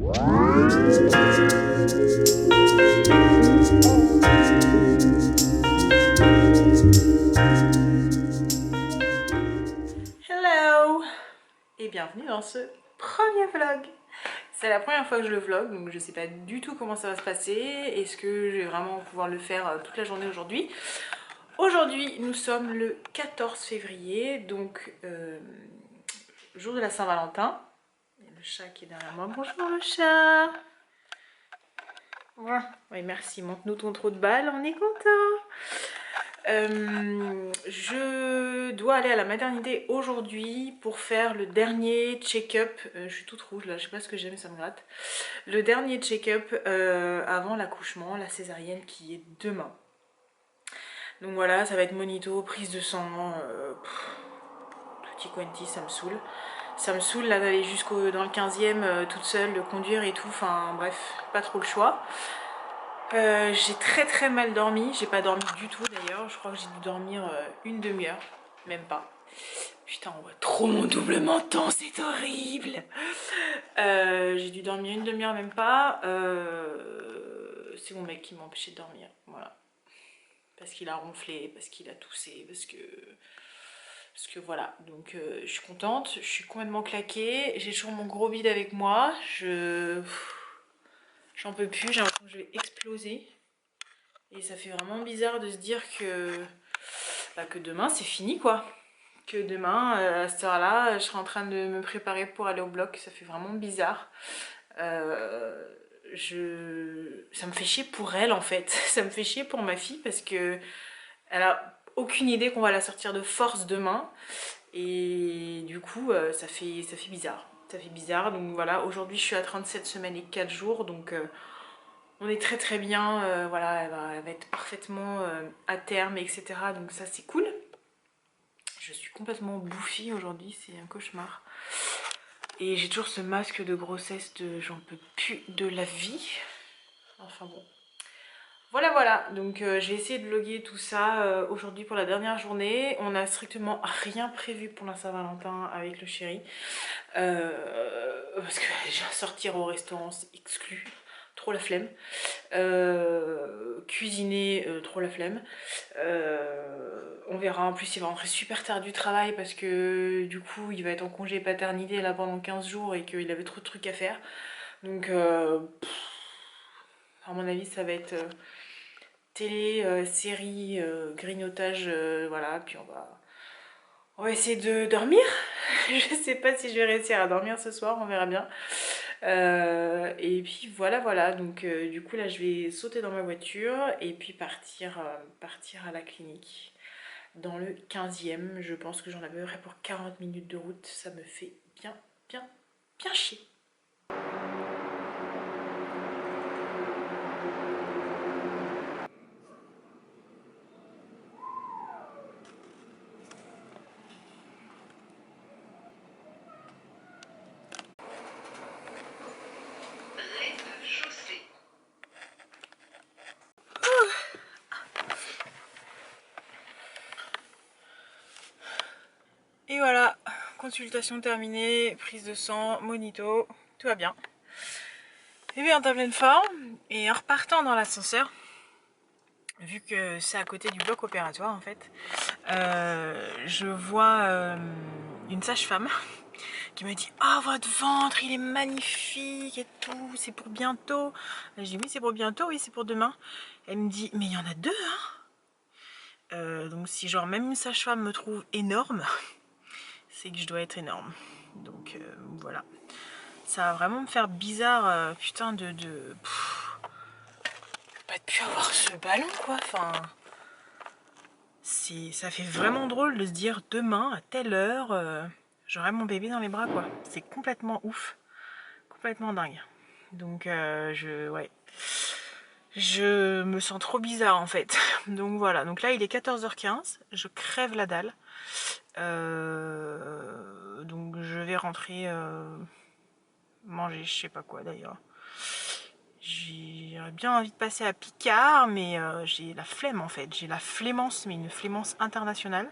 Hello et bienvenue dans ce premier vlog. C'est la première fois que je le vlog, donc je sais pas du tout comment ça va se passer. Est-ce que je vais vraiment pouvoir le faire toute la journée aujourd'hui? Aujourd'hui, nous sommes le 14 février, donc jour de la Saint-Valentin. Le chat qui est derrière moi. Bonjour le chat. Ouais. Oui, merci. Montre-nous ton trou de balle, on est content. Je dois aller à la maternité aujourd'hui pour faire le dernier check-up. Je suis toute rouge là, je sais pas ce que j'ai mais ça me gratte. Le dernier check-up avant l'accouchement, la césarienne qui est demain. Donc voilà, ça va être monito, prise de sang, tutti quanti, ça me saoule. Ça me saoule là d'aller jusqu'au dans le 15e toute seule, de conduire et tout, enfin bref, pas trop le choix. J'ai très mal dormi, j'ai pas dormi du tout d'ailleurs, je crois que j'ai dû dormir une demi-heure, même pas. Putain, on voit trop mon double menton, c'est horrible. J'ai dû dormir une demi-heure, même pas. C'est mon mec qui m'a empêché de dormir, voilà. Parce qu'il a ronflé, parce qu'il a toussé, parce que voilà, donc je suis contente, je suis complètement claquée, j'ai toujours mon gros bide avec moi, j'en peux plus, j'ai l'impression que je vais exploser. Et ça fait vraiment bizarre de se dire que demain c'est fini quoi. Que demain à cette heure là je serai en train de me préparer pour aller au bloc, ça fait vraiment bizarre. Ça me fait chier pour elle en fait, ça me fait chier pour ma fille parce que elle a aucune idée qu'on va la sortir de force demain. Et du coup ça fait bizarre. Ça fait bizarre, donc voilà, aujourd'hui je suis à 37 semaines et 4 jours, donc on est très bien, voilà, elle va être parfaitement à terme, etc. Donc ça c'est cool. Je suis complètement bouffie aujourd'hui, c'est un cauchemar. Et j'ai toujours ce masque de grossesse de j'en peux plus de la vie. Enfin bon. Voilà, donc j'ai essayé de vlogger tout ça aujourd'hui pour la dernière journée. On n'a strictement rien prévu pour la Saint-Valentin avec le chéri. Parce que déjà sortir au restaurant c'est exclu. Trop la flemme. Cuisiner, trop la flemme. On verra, en plus il va rentrer super tard du travail parce que du coup il va être en congé paternité là pendant 15 jours et qu'il avait trop de trucs à faire. Donc à mon avis ça va être télé, série, grignotage, voilà, puis on va essayer de dormir. Je sais pas si je vais réussir à dormir ce soir, on verra bien. Et puis voilà, donc du coup là je vais sauter dans ma voiture et puis partir à la clinique dans le 15e. Je pense que j'en avais pour 40 minutes de route, ça me fait bien chier. Et voilà, consultation terminée, prise de sang, monito, tout va bien. Et bien, en pleine forme, et en repartant dans l'ascenseur, vu que c'est à côté du bloc opératoire en fait, je vois une sage-femme qui me dit « Oh, votre ventre, il est magnifique et tout, c'est pour bientôt ». Je dis « Oui, c'est pour bientôt, oui, c'est pour demain ». Elle me dit « Mais il y en a deux, hein !» Donc si genre même une sage-femme me trouve énorme, c'est que je dois être énorme. Donc voilà. Ça va vraiment me faire bizarre, putain de... pas de plus avoir ce ballon quoi, enfin... Ça fait vraiment drôle de se dire demain à telle heure j'aurai mon bébé dans les bras quoi. C'est complètement ouf, complètement dingue. Donc ouais, je me sens trop bizarre en fait. Donc voilà, donc là il est 14h15, je crève la dalle. Donc je vais rentrer manger je sais pas quoi d'ailleurs. J'aurais bien envie de passer à Picard, mais j'ai la flemme en fait. J'ai la flémence, mais une flémence internationale.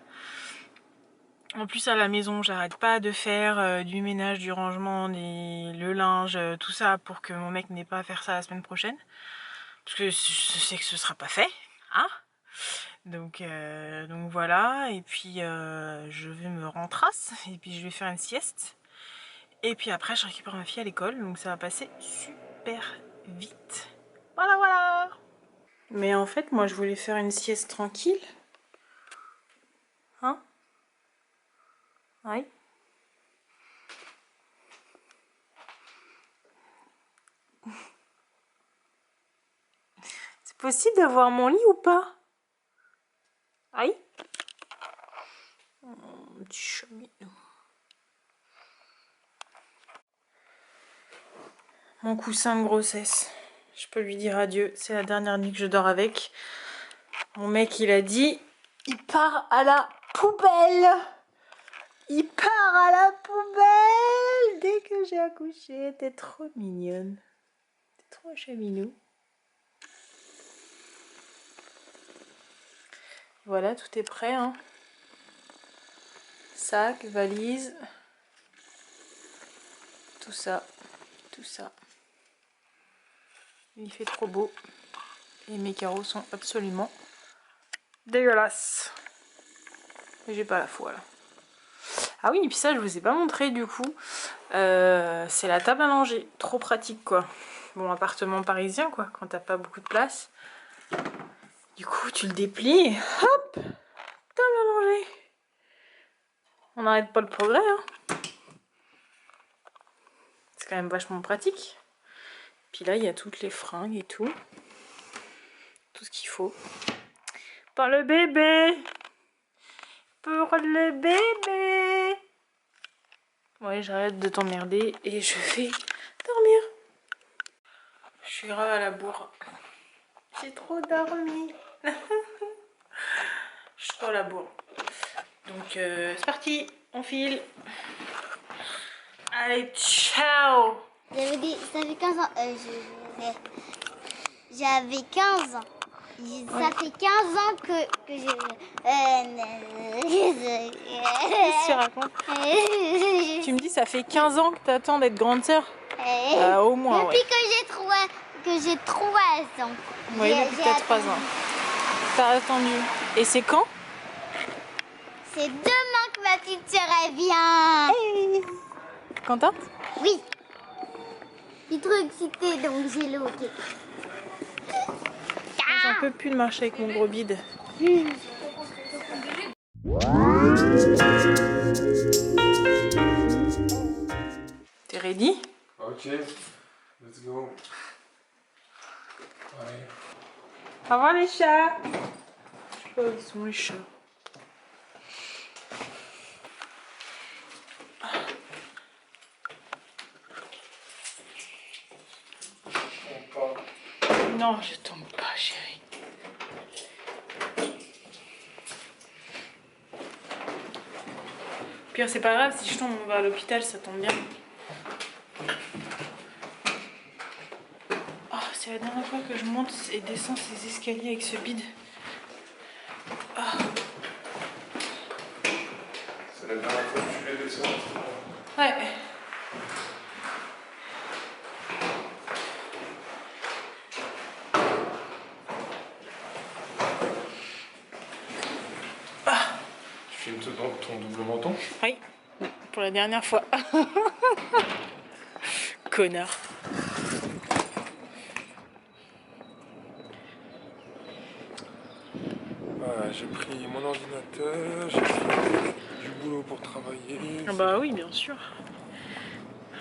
En plus à la maison, j'arrête pas de faire du ménage, du rangement, le linge, tout ça pour que mon mec n'ait pas à faire ça la semaine prochaine. Parce que je sais que ce sera pas fait, hein. Donc voilà, et puis je vais me rentrasse, et puis je vais faire une sieste. Et puis après je récupère ma fille à l'école, donc ça va passer super vite. Voilà, voilà. Mais en fait, moi je voulais faire une sieste tranquille. Hein? Oui. C'est possible d'avoir mon lit ou pas? Aïe. Oh, mon petit cheminou. Mon coussin de grossesse. Je peux lui dire adieu. C'est la dernière nuit que je dors avec. Mon mec, il a dit, il part à la poubelle. Il part à la poubelle dès que j'ai accouché. T'es trop mignonne. T'es trop cheminou. Voilà, tout est prêt, hein. Sac, valise. Tout ça. Tout ça. Il fait trop beau. Et mes carreaux sont absolument dégueulasses. Et j'ai pas la foi là. Ah oui, et puis ça je vous ai pas montré du coup. C'est la table à manger. Trop pratique quoi. Bon, appartement parisien quoi, quand t'as pas beaucoup de place. Du coup tu le déplies et hop, table à manger. On n'arrête pas le progrès hein. C'est quand même vachement pratique. Puis là il y a toutes les fringues et tout. Tout ce qu'il faut. Pour le bébé. Pour le bébé. Ouais, j'arrête de t'emmerder et je vais dormir. Je suis grave à la bourre. J'ai trop dormi. Je suis trop à la bourre. Donc c'est parti, on file. Allez, ciao. J'avais dit, ça fait 15 ans. J'avais 15 ans. Ça fait 15 ans que j'ai... Qu'est-ce que tu racontes? Tu me dis, ça fait 15 ans que t'attends d'être grande sœur? Au moins, depuis ouais. que j'ai 3 ans. Oui, depuis que t'as 3 ans. T'as attendu. Et c'est quand? C'est demain que ma petite sœur elle vient. Hey. Contente? Oui. Je suis trop excitée, donc j'ai le hockey. J'en peux plus de marcher avec mon gros bide. T'es ready? Ok, let's go. Allez. Au revoir les chats. Je sais pas où ils sont les chats. Non, je tombe pas, chérie. Pire, c'est pas grave, si je tombe, on va à l'hôpital, ça tombe bien. Oh, c'est la dernière fois que je monte et descends ces escaliers avec ce bide. Oh. C'est la dernière fois que tu les descends. Ouais. Tu filmes ton double menton? Oui, pour la dernière fois. Connard. J'ai pris mon ordinateur, j'ai pris du boulot pour travailler. Ah bah oui, bien sûr.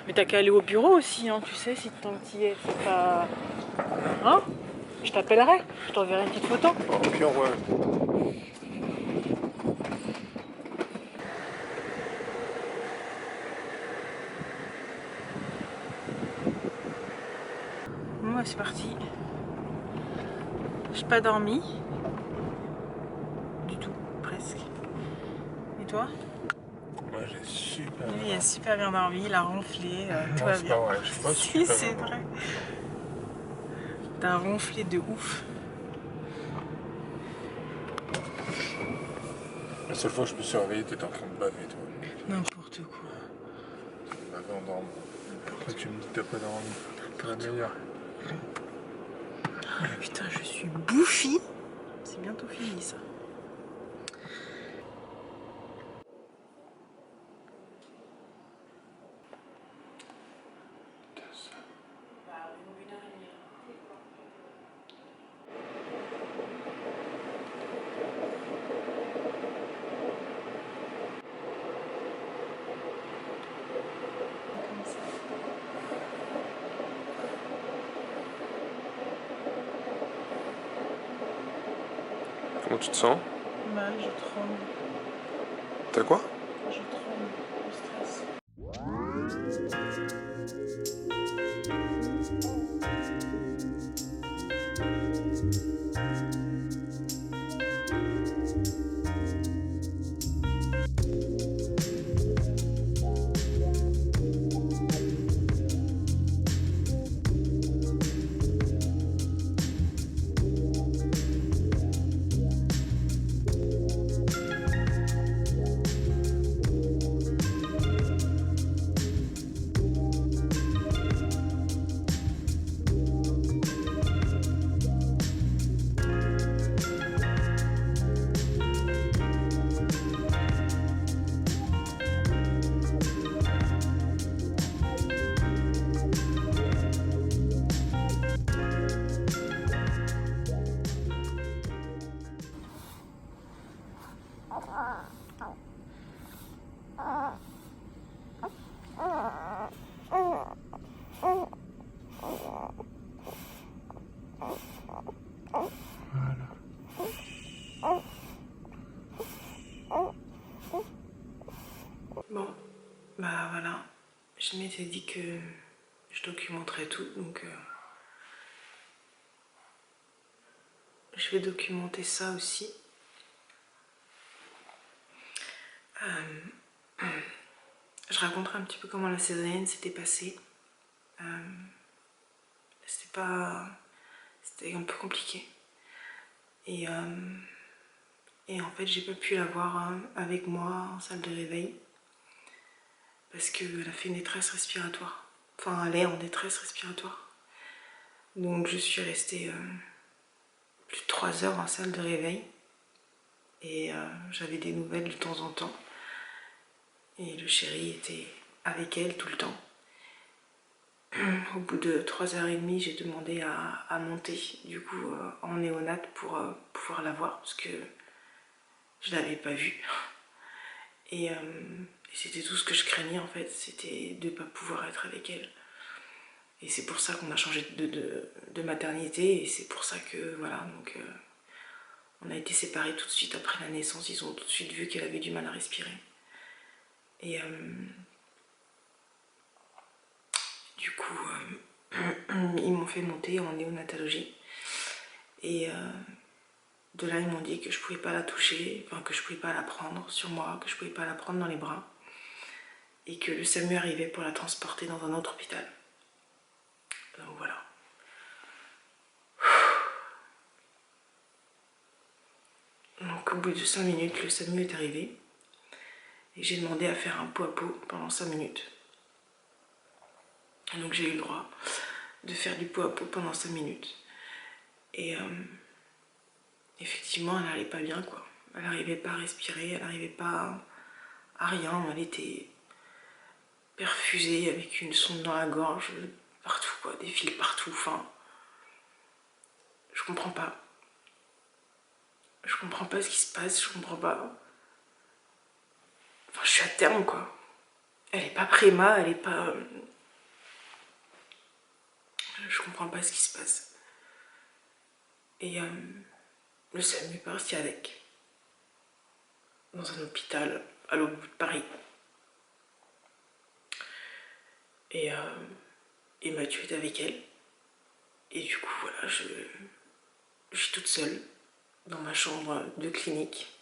Mais t'as qu'à aller au bureau aussi, hein, tu sais, si tant que t'y es, c'est pas... Hein? Je t'appellerai, je t'enverrai une petite photo. Au pire, ouais. Moi, c'est parti. J'ai pas dormi. Du tout, presque. Et toi? Moi, j'ai super Lui, il a super bien dormi, il a ronflé, tout va c'est bien. pas vrai, je sais pas Si, super c'est bien vrai. T'as ronflé de ouf. La seule fois que je me suis réveillé, t'étais en train de baver, toi. N'importe quoi. Tu m'avais endormi. Après, tu me dis que t'as pas dormi. T'es la meilleure. Ah, putain, je suis bouffie. C'est bientôt fini ça. Comment tu te sens? Mal, je tremble. T'as quoi? Je tremble. Le stress. Bon, bah voilà, je m'étais dit que je documenterais tout, donc je vais documenter ça aussi. Je raconterai un petit peu comment la césarienne s'était passée. C'était un peu compliqué. Et en fait, j'ai pas pu la voir avec moi en salle de réveil parce qu'elle a fait une détresse respiratoire. Enfin, elle est en détresse respiratoire. Donc, je suis restée plus de 3 heures en salle de réveil et j'avais des nouvelles de temps en temps. Et le chéri était avec elle tout le temps. Au bout de 3h30, j'ai demandé à monter du coup en néonate pour pouvoir la voir parce que je l'avais pas vue. Et c'était tout ce que je craignais en fait, c'était de ne pas pouvoir être avec elle. Et c'est pour ça qu'on a changé de maternité et c'est pour ça que voilà, donc on a été séparés tout de suite après la naissance. Ils ont tout de suite vu qu'elle avait du mal à respirer. Et du coup, ils m'ont fait monter en néonatologie. Et de là, ils m'ont dit que je pouvais pas la toucher, enfin que je pouvais pas la prendre sur moi, que je pouvais pas la prendre dans les bras. Et que le SAMU arrivait pour la transporter dans un autre hôpital. Donc voilà. Donc au bout de 5 minutes, le SAMU est arrivé. Et j'ai demandé à faire un pot à pot pendant 5 minutes. Donc j'ai eu le droit de faire du pot à pot pendant 5 minutes. Et effectivement, elle n'allait pas bien quoi. Elle n'arrivait pas à respirer, elle n'arrivait pas à rien. Elle était perfusée avec une sonde dans la gorge, partout quoi, des fils partout. Enfin, je comprends pas. Je comprends pas ce qui se passe, je comprends pas. Enfin, je suis à terme quoi. Elle est pas préma, elle est pas... Je comprends pas ce qui se passe. Et le SAMU est parti avec. Dans un hôpital à l'autre bout de Paris. Et Mathieu est avec elle. Et du coup, voilà, je suis toute seule dans ma chambre de clinique.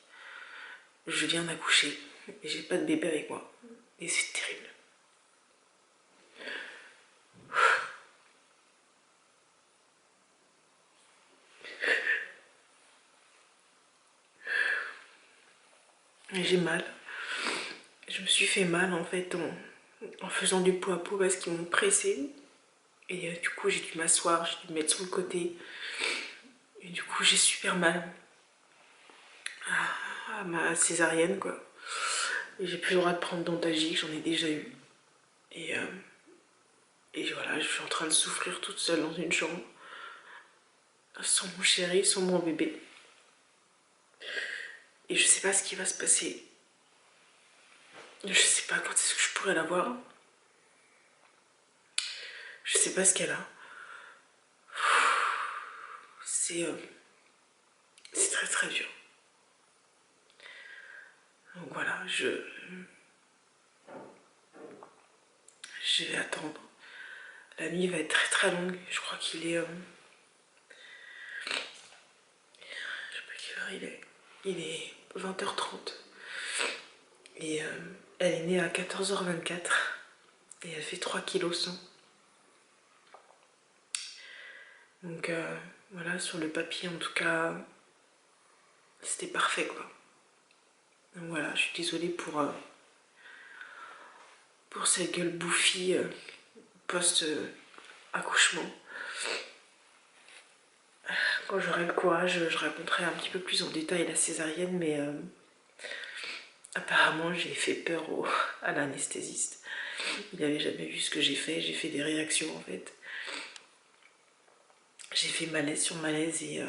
Je viens d'accoucher et j'ai pas de bébé avec moi. Et c'est terrible. Et j'ai mal. Je me suis fait mal en fait en faisant du pot à pot parce qu'ils m'ont pressée. Et du coup j'ai dû m'asseoir, j'ai dû me mettre sur le côté. Et du coup j'ai super mal à ma césarienne quoi. Et j'ai plus le droit de prendre d'antalgique, j'en ai déjà eu. Et voilà, je suis en train de souffrir toute seule dans une chambre. Sans mon chéri, sans mon bébé. Et je sais pas ce qui va se passer. Je sais pas quand est-ce que je pourrais la voir. Je sais pas ce qu'elle a. C'est très très dur. Donc voilà, je vais attendre. La nuit va être très très longue. Je crois qu'il est... je sais pas quelle heure il est. Il est 20h30. Et elle est née à 14h24. Et elle fait 3,1 kg. Donc voilà, sur le papier en tout cas, c'était parfait quoi. Donc voilà, je suis désolée pour cette gueule bouffie post-accouchement. Quand j'aurai le courage, je raconterai un petit peu plus en détail la césarienne, mais apparemment j'ai fait peur à l'anesthésiste. Il n'avait jamais vu ce que j'ai fait des réactions en fait. J'ai fait malaise sur malaise et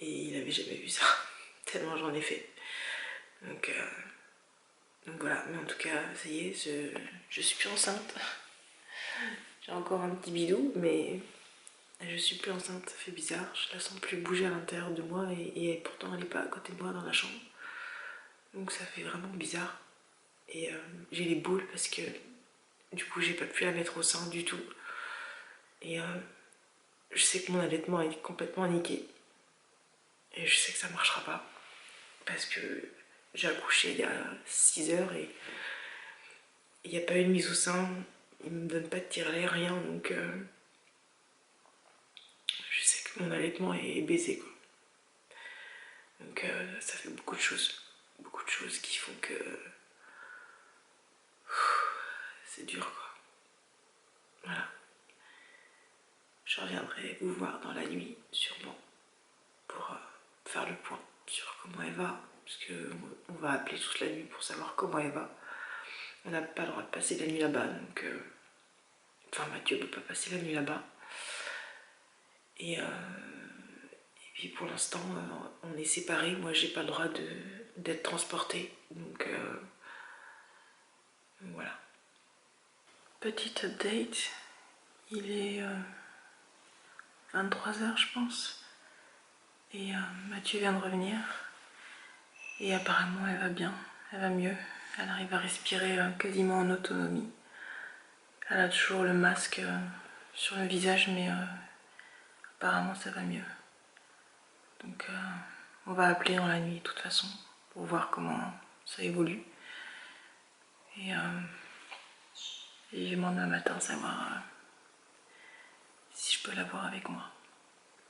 il n'avait jamais vu ça, tellement j'en ai fait. Donc voilà, mais en tout cas, ça y est, je suis plus enceinte. J'ai encore un petit bidou, mais je suis plus enceinte, ça fait bizarre. Je la sens plus bouger à l'intérieur de moi et pourtant elle n'est pas à côté de moi dans la chambre. Donc ça fait vraiment bizarre. Et j'ai les boules parce que du coup j'ai pas pu la mettre au sein du tout. Et je sais que mon allaitement est complètement niqué. Et je sais que ça marchera pas. Parce que j'ai accouché il y a 6 heures et il n'y a pas eu de mise au sein. Il me donne pas de tire-lait, rien. Donc je sais que mon allaitement est baisé quoi. Donc ça fait beaucoup de choses. Beaucoup de choses qui font que c'est dur quoi. Voilà. Je reviendrai vous voir dans la nuit sûrement pour faire le point sur comment elle va. Parce qu'on va appeler toute la nuit pour savoir comment elle va. On n'a pas le droit de passer la nuit là-bas, donc... enfin, Mathieu ne peut pas passer la nuit là-bas. Et puis pour l'instant, on est séparés. Moi, j'ai pas le droit d'être transportée. Donc voilà. Petite update. Il est 23h, je pense. Et Mathieu vient de revenir. Et apparemment, elle va bien. Elle va mieux. Elle arrive à respirer quasiment en autonomie. Elle a toujours le masque sur le visage, mais apparemment, ça va mieux. Donc, on va appeler dans la nuit, de toute façon, pour voir comment ça évolue. Et je demande demain matin savoir si je peux l'avoir avec moi.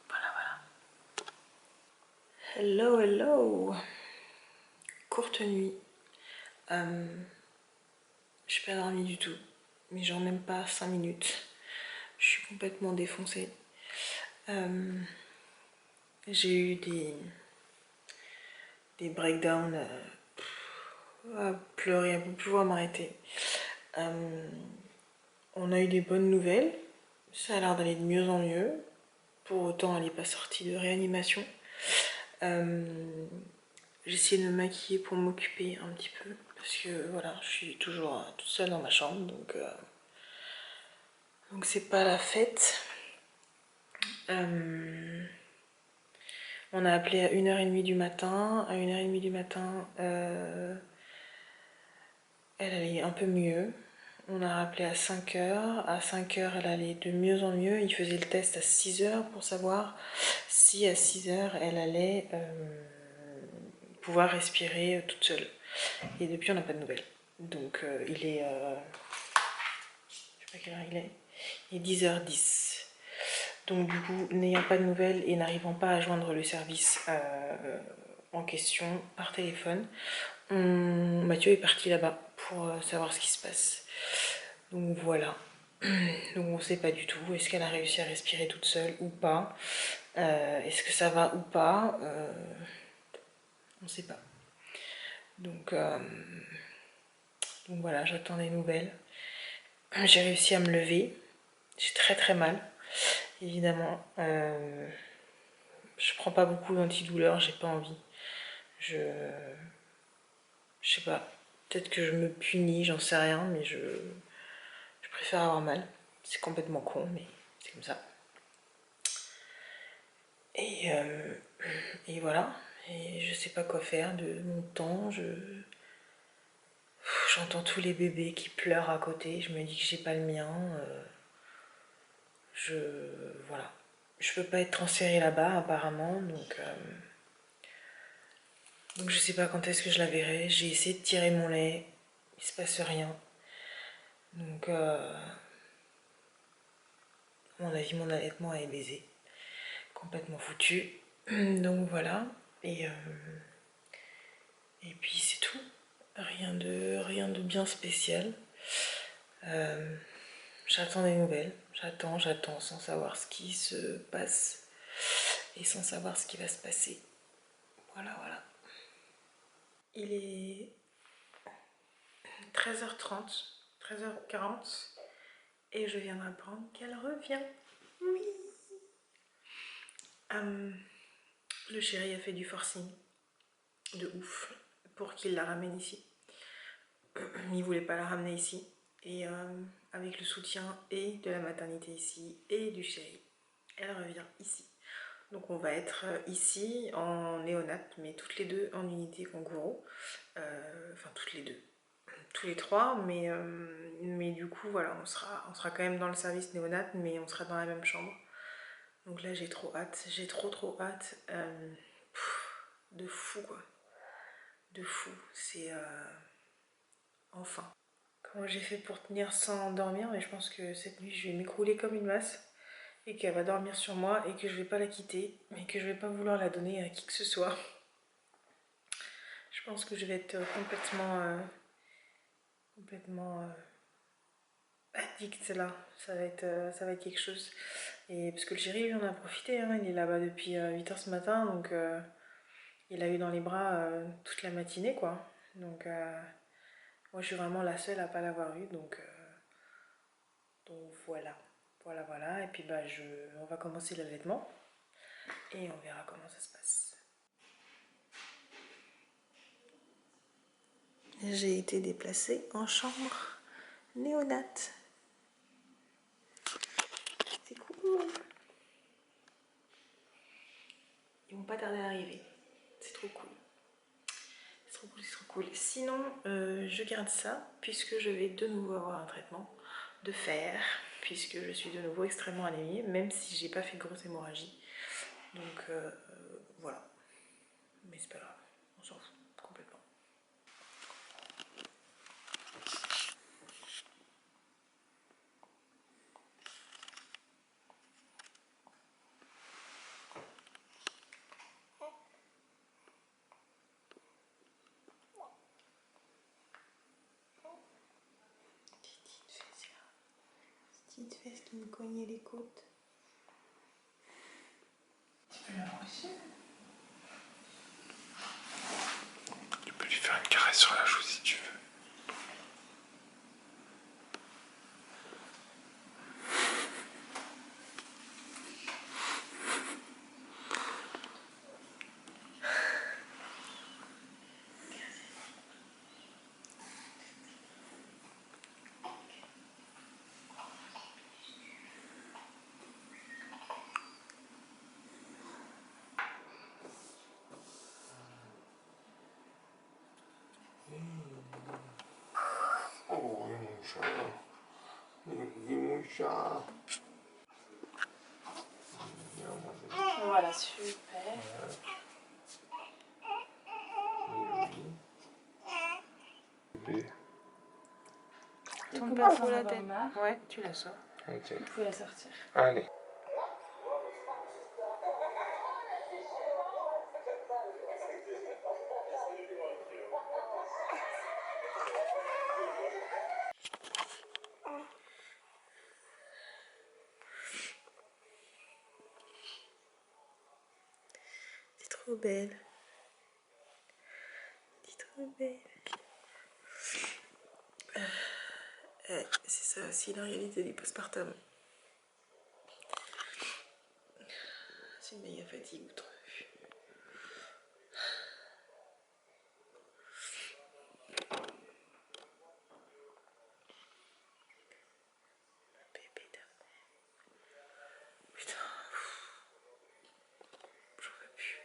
Voilà, voilà. Hello, hello. Courte nuit. Je suis pas dormie du tout. Mais genre même pas 5 minutes. Je suis complètement défoncée. J'ai eu des breakdowns à pleurer, à ne plus pouvoir m'arrêter. On a eu des bonnes nouvelles. Ça a l'air d'aller de mieux en mieux. Pour autant, elle n'est pas sortie de réanimation. J'ai essayé de me maquiller pour m'occuper un petit peu. Parce que voilà, je suis toujours toute seule dans ma chambre. Donc c'est pas la fête. On a appelé à 1h30 du matin. À 1h30 du matin, elle allait un peu mieux. On a rappelé à 5h. À 5h, elle allait de mieux en mieux. Il faisait le test à 6h pour savoir si à 6h, elle allait pouvoir respirer toute seule. Et depuis, on n'a pas de nouvelles. Donc, il est... je sais pas quelle heure il est. Il est 10h10. Donc, du coup, n'ayant pas de nouvelles et n'arrivant pas à joindre le service en question par téléphone, Mathieu est parti là-bas pour savoir ce qui se passe. Donc voilà. Donc on sait pas du tout. Est-ce qu'elle a réussi à respirer toute seule ou pas? Est-ce que ça va ou pas? On sait pas. Donc voilà, j'attends des nouvelles. J'ai réussi à me lever. J'ai très mal, évidemment. Je prends pas beaucoup d'antidouleurs, j'ai pas envie. Je sais pas. Peut-être que je me punis, j'en sais rien, mais je préfère avoir mal. C'est complètement con, mais c'est comme ça. Et voilà. Et je sais pas quoi faire de mon temps. J'entends tous les bébés qui pleurent à côté. Je me dis que j'ai pas le mien. Voilà. Je peux pas être transférée là-bas apparemment, donc je sais pas quand est-ce que je la verrai. J'ai essayé de tirer mon lait, il se passe rien. Donc à mon avis mon allaitement est baisé, complètement foutu. Donc voilà. Et puis c'est tout. Rien de bien spécial. J'attends des nouvelles. J'attends sans savoir ce qui se passe et sans savoir ce qui va se passer. Voilà. Il est 13h30, 13h40 et je viens d'apprendre qu'elle revient. Oui. Le chéri a fait du forcing de ouf pour qu'il la ramène ici. Il voulait pas la ramener ici et avec le soutien et de la maternité ici et du chéri, elle revient ici. Donc on va être ici en néonate, mais toutes les deux en unité kangourou. Enfin toutes les deux, tous les trois, mais du coup voilà, on sera quand même dans le service néonate, mais on sera dans la même chambre. Donc là j'ai trop hâte, j'ai trop hâte. De fou quoi, de fou, c'est enfin. Comment j'ai fait pour tenir sans dormir, mais je pense que cette nuit je vais m'écrouler comme une masse et qu'elle va dormir sur moi et que je vais pas la quitter, mais que je vais pas vouloir la donner à qui que ce soit. Je pense que je vais être complètement addict là, ça va être quelque chose. Et parce que le chéri lui en a profité, hein, il est là-bas depuis 8h ce matin, donc il a eu dans les bras toute la matinée quoi. Donc moi je suis vraiment la seule à pas l'avoir eu, donc voilà. Et puis bah on va commencer l'allaitement et on verra comment ça se passe. J'ai été déplacée en chambre néonate. C'est cool. Ils vont pas tarder à arriver. C'est trop cool. C'est trop cool. Sinon, je garde ça puisque je vais de nouveau avoir un traitement de fer, puisque je suis de nouveau extrêmement anémiée, même si j'ai pas fait de grosse hémorragie. Donc voilà. Mais c'est pas grave, on s'en fout complètement. Petite fesse qui me cognait les côtes. Tu peux l'approcher? Tu peux lui faire une caresse sur la joue si tu veux. Oh, mon chat. Mon chat. Voilà, super. Ton père fout la tête. Ouais, tu la sors. Ok. Il faut la sortir. Allez. trop belle. T'es trop belle. C'est ça aussi la réalité du postpartum. C'est une méga fatigue ou trop. Bébé d'amour. Putain. J'en peux plus.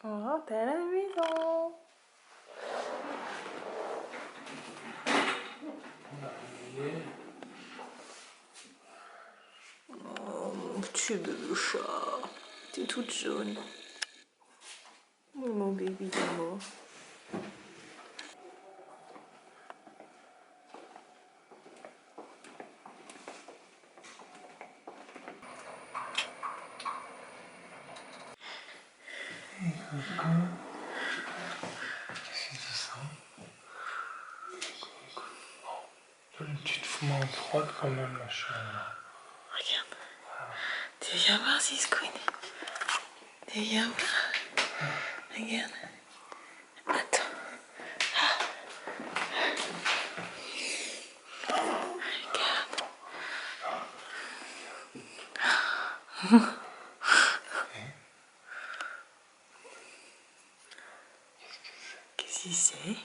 On rentre à la maison. Oh mon petit bébé chat. T'es toute jaune. Oh mon bébé d'amour. Qu'est-ce que c'est ça? Une petite fumée froide quand même, la chaleur. Regarde. Tu viens voir si se connaît. Tu viens voir. Regarde. Attends. Regarde. Qu'est-ce que c'est?